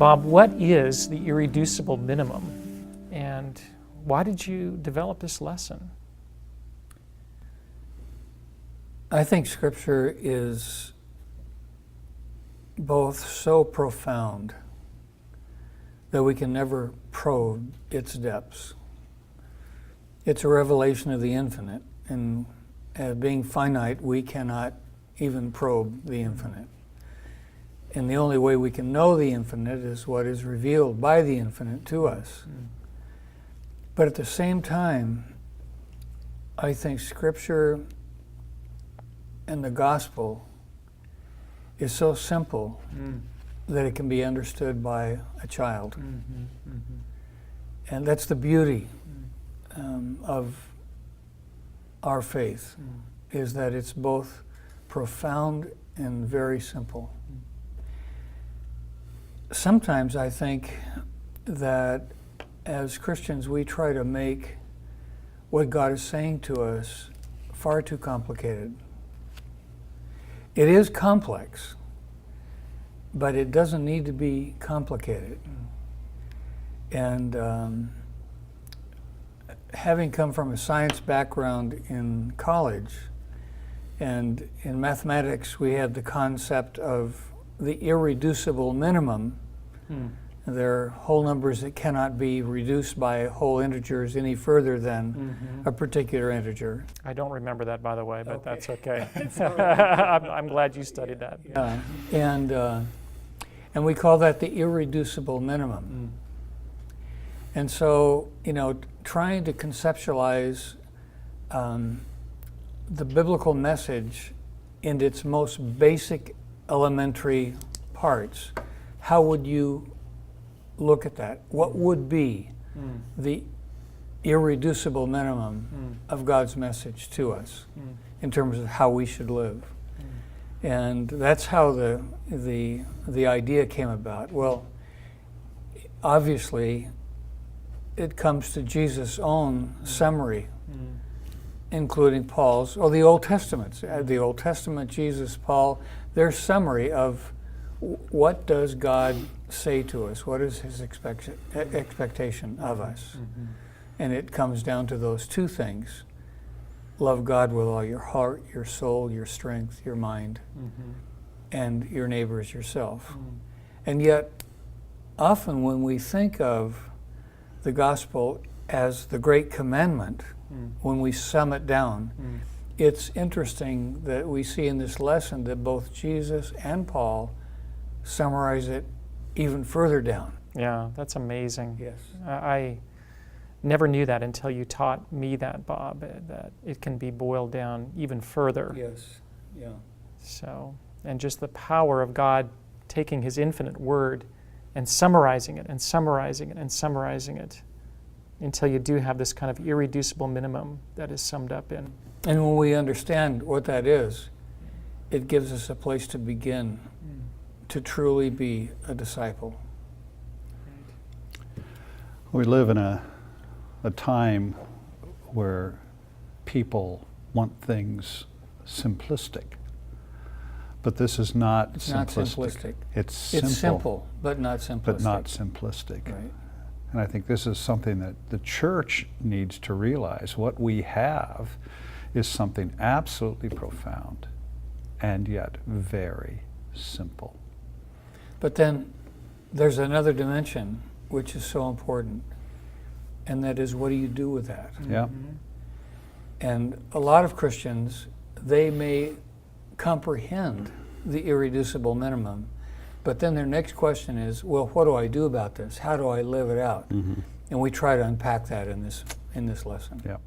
Bob, what is the irreducible minimum, and why did you develop this lesson? I think Scripture is both so profound that we can never probe its depths. It's a revelation of the infinite, and being finite, we cannot even probe the infinite. And the only way we can know the infinite is what is revealed by the infinite to us. But at the same time, I think Scripture and the gospel is so simple that it can be understood by a child. And that's the beauty of our faith, is that it's both profound and very simple. Sometimes I think that as Christians we try to make what God is saying to us far too complicated. It is complex, but it doesn't need to be complicated. And having come from a science background in college, and in mathematics we had the concept of the irreducible minimum. There are whole numbers that cannot be reduced by whole integers any further than a particular integer. I don't remember that, by the way, but that's okay. Right. I'm glad you studied that. And we call that the irreducible minimum. And so, trying to conceptualize the biblical message in its most basic elementary parts, how would you look at that? What would be the irreducible minimum of God's message to us in terms of how we should live? And that's how the idea came about. Well, obviously, it comes to Jesus' own summary, including Paul's, or the Old Testament. The Old Testament, Jesus, Paul, their summary of what does God say to us? What is his expectation of us? And it comes down to those two things. Love God with all your heart, your soul, your strength, your mind, and your neighbor as yourself. And yet, often when we think of the gospel as the great commandment, when we sum it down, it's interesting that we see in this lesson that both Jesus and Paul summarize it even further down. Yeah, that's amazing. Yes. I never knew that until you taught me that, Bob, that it can be boiled down even further. Yes, yeah. So, and just the power of God taking his infinite word and summarizing it and summarizing it and summarizing it until you do have this kind of irreducible minimum that is summed up in. And when we understand what that is, it gives us a place to begin to truly be a disciple. We live in a time where people want things simplistic. But this is not It's simplistic. not simplistic. It's simple. It's simple, but not simplistic. But not simplistic. Right. And I think this is something that the church needs to realize. What we have is something absolutely profound and yet very simple. But then there's another dimension which is so important, and that is, what do you do with that? Yeah. And a lot of Christians, they may comprehend the irreducible minimum, but then their next question is, well, what do I do about this? How do I live it out? And we try to unpack that in this lesson. Yeah.